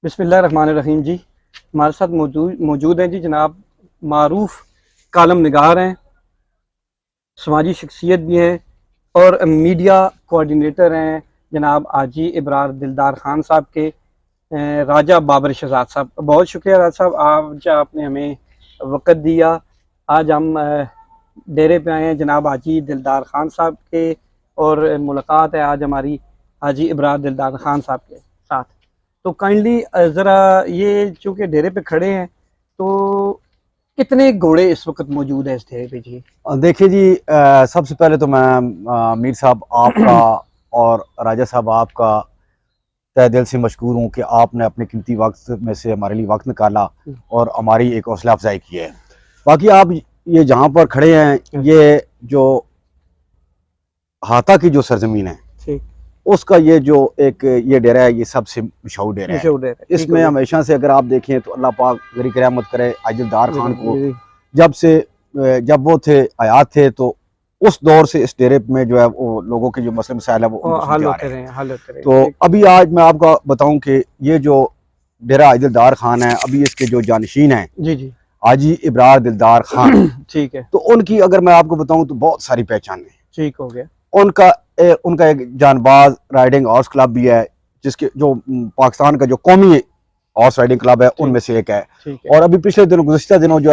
بسم اللہ الرحمن الرحیم جی، ہمارے ساتھ موجود ہیں جی جناب معروف کالم نگار ہیں، سماجی شخصیت بھی ہیں اور میڈیا کوآرڈینیٹر ہیں جناب حاجی ابرار دلدار خان صاحب کے راجہ بابر شہزاد صاحب۔ بہت شکریہ راجہ صاحب، آج آپ نے ہمیں وقت دیا۔ آج ہم ڈیرے پہ آئے ہیں جناب حاجی دلدار خان صاحب کے اور ملاقات ہے آج ہماری حاجی ابرار دلدار خان صاحب کے ساتھ۔ تو کائنڈلی ذرا یہ چونکہ ڈیرے پہ کھڑے ہیں تو کتنے گھوڑے اس وقت موجود ہیں اس ڈیرے پہ جی؟ دیکھیے جی، سب سے پہلے تو میں میر صاحب آپ کا اور راجہ صاحب آپ کا تہ دل سے مشکور ہوں کہ آپ نے اپنے قیمتی وقت میں سے ہمارے لیے وقت نکالا اور ہماری ایک حوصلہ افزائی کی ہے۔ باقی آپ یہ جہاں پر کھڑے ہیں یہ جو ہاتھا کی جو سرزمین ہے اس کا یہ جو ایک یہ ڈیرہ ہے، یہ سب سے مشہور ڈیرہ ہے۔ اس میں ہمیشہ سے اگر آپ دیکھیں تو اللہ پاک غریق رحمت کرے حاجی دلدار خان کو جب وہ تھے حیات تھے تو اس دور سے اس ڈیرے میں جو ہے وہ لوگوں کے جو مسئلے مسائل ہے وہ حل ہوتے رہے۔ تو ابھی آج میں آپ کو بتاؤں کہ یہ جو ڈیرہ حاجی دلدار خان ہے، ابھی اس کے جو جانشین ہیں حاجی ابرار دلدار خان، ٹھیک ہے، تو ان کی اگر میں آپ کو بتاؤں تو بہت ساری پہچان ہے۔ ٹھیک ہو گیا، ان کا ایک جان باز رائڈنگ ہارس کلب بھی ہے، جس کے جو پاکستان کا جو قومی ہارس رائڈنگ کلب ہے ان میں سے ایک ہے۔ اور ابھی پچھلے دنوں گزشتہ دنوں جو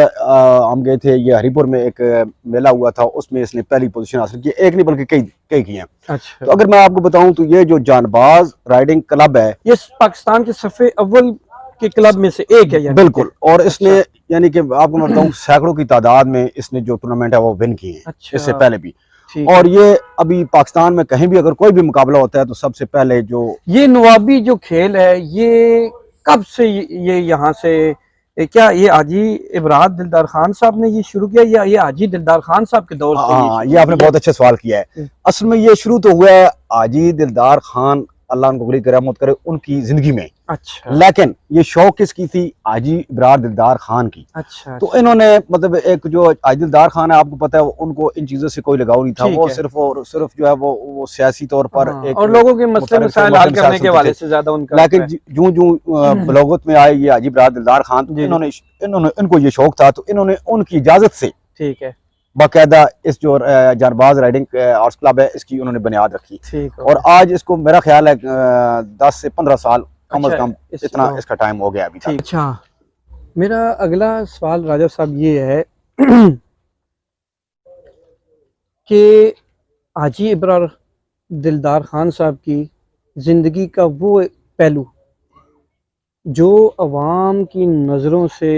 ہم گئے تھے، یہ ہری پور میں ایک میلہ ہوا تھا، اس میں اس نے پہلی پوزیشن حاصل کی، ایک نہیں بلکہ کئی کی ہیں۔ تو اگر میں آپ کو بتاؤں تو یہ جو جان باز رائڈنگ کلب ہے یہ پاکستان کے صفحے اول کے کلب میں سے ایک ہے، بالکل۔ اور اس نے یعنی کہ آپ کو میں بتاؤں سینکڑوں کی تعداد میں اس نے جو ٹورنامنٹ ہے وہ ون کی ہیں اس سے پہلے بھی۔ اور یہ ابھی پاکستان میں کہیں بھی اگر کوئی بھی مقابلہ ہوتا ہے تو سب سے پہلے جو یہ نوابی جو کھیل ہے یہ کب سے یہ یہاں سے کیا یہ حاجی ابرار دلدار خان صاحب نے یہ شروع کیا یا یہ حاجی دلدار خان صاحب کے دور سے؟ ہاں، یہ آپ نے بہت اچھا سوال کیا ہے۔ اصل میں یہ شروع تو ہوا ہے حاجی دلدار خان اللہ ان کو غریق رحمت کرے ان کی زندگی میں، لیکن یہ شوق کس کی تھی؟ حاجی ابرار دلدار خان کی۔ تو انہوں نے مطلب ایک جو حاجی دلدار خان ہے آپ کو پتہ ہے ان کو ان چیزوں سے کوئی لگاؤ نہیں تھا، وہ صرف جو ہے وہ سیاسی طور پر اور لوگوں کے مسئلے مسائل حل کرنے کے حوالے سے زیادہ ان کا، لیکن جو بلوغت میں آئے یہ حاجی ابرار دلدار خان، ان کو یہ شوق تھا تو انہوں نے ان کی اجازت سے ٹھیک ہے باقاعدہ اس جو جان باز رائڈنگ ہارس کلب ہے اس کی انہوں نے بنیاد رکھی، اور آج اس کو میرا خیال ہے 10 سے 15 سال کم از کم اتنا اس کا ٹائم ہو گیا ابھی تک۔ اچھا، میرا اگلا سوال راجہ صاحب یہ ہے کہ حاجی ابرار دلدار خان صاحب کی زندگی کا وہ پہلو جو عوام کی نظروں سے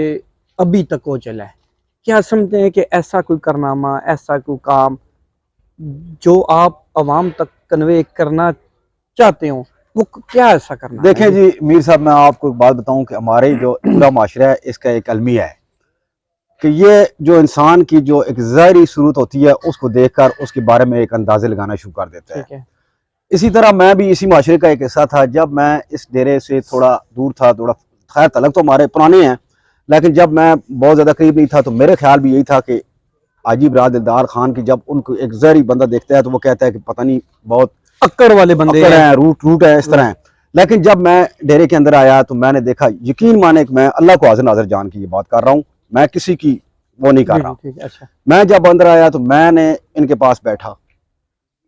ابھی تک وہ چلا ہے، کیا سمجھتے ہیں کہ ایسا کوئی کارنامہ، ایسا کوئی کام جو آپ عوام تک کنوے کرنا چاہتے ہوں، وہ کیا ایسا کرنا؟ دیکھیں جی میر صاحب، میں آپ کو ایک بات بتاؤں کہ ہمارے جو پورا معاشرہ ہے اس کا ایک المیہ ہے کہ یہ جو انسان کی جو ایک ظاہری صورت ہوتی ہے اس کو دیکھ کر اس کے بارے میں ایک اندازے لگانا شروع کر دیتا ہے۔ اسی طرح میں بھی اسی معاشرے کا ایک حصہ تھا جب میں اس ڈیرے سے تھوڑا دور تھا، تھوڑا خیر تعلق تو ہمارے پرانے ہیں، لیکن جب میں بہت زیادہ قریب نہیں تھا تو میرے خیال بھی یہی تھا کہ حاجی ابرار دلدار خان کی جب ان کو ایک ظاہری بندہ دیکھتا ہے تو وہ کہتا ہے کہ پتہ نہیں بہت اکڑ والے بندے ہیں، روٹ ہے، اس طرح ہیں۔ لیکن جب میں ڈیرے کے اندر آیا تو میں نے دیکھا، یقین مانے کہ میں اللہ کو حاضر ناظر جان کی یہ بات کر رہا ہوں، میں کسی کی وہ نہیں کر رہا۔ میں جب اندر آیا تو میں نے ان کے پاس بیٹھا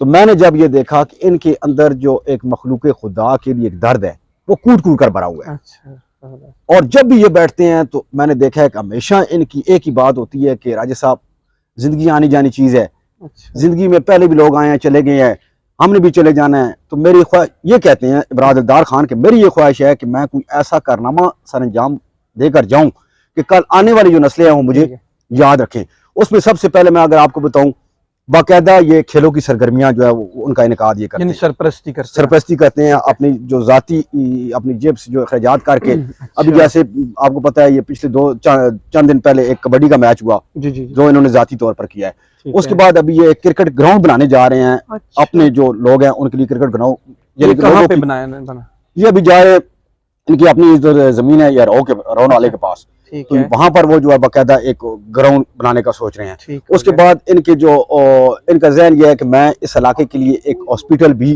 تو میں نے جب یہ دیکھا کہ ان کے اندر جو ایک مخلوق خدا کے لیے ایک درد ہے وہ کوٹ کوٹ کر بھرا ہوا ہے، اور جب بھی یہ بیٹھتے ہیں تو میں نے دیکھا ہے کہ ہمیشہ ان کی ایک ہی بات ہوتی ہے کہ راجہ صاحب زندگی آنی جانی چیز ہے، زندگی میں پہلے بھی لوگ آئے ہیں چلے گئے ہیں، ہم نے بھی چلے جانا ہے۔ تو میری خواہش یہ کہتے ہیں ابرار دلدار خان کہ میری یہ خواہش ہے کہ میں کوئی ایسا کارنامہ سر انجام دے کر جاؤں کہ کل آنے والی جو نسلیں ہیں وہ مجھے یاد رکھیں۔ اس میں سب سے پہلے میں اگر آپ کو بتاؤں باقاعدہ یہ کھیلوں کی سرگرمیاں جو ہے وہ ان کا انعقاد یہ کرتے ہیں، سرپرستی کرتے ہیں اپنی جو ذاتی اپنی جیب سے جو اخراجات کر کے۔ ابھی جیسے آپ کو پتہ ہے یہ پچھلے چند دن پہلے ایک کبڈی کا میچ ہوا جو انہوں نے ذاتی طور پر کیا ہے، اس کے بعد ابھی یہ کرکٹ گراؤنڈ بنانے جا رہے ہیں اپنے جو لوگ ہیں ان کے لیے، کرکٹ گراؤنڈ یہ ابھی جائے ان کی اپنی زمین ہے یا رو نالے کے پاس، تو وہاں پر وہ جو ہے باقاعدہ ایک گراؤنڈ بنانے کا سوچ رہے ہیں۔ اس کے بعد ان کا ذہن یہ ہے کہ میں اس علاقے کے لیے ایک ہاسپٹل بھی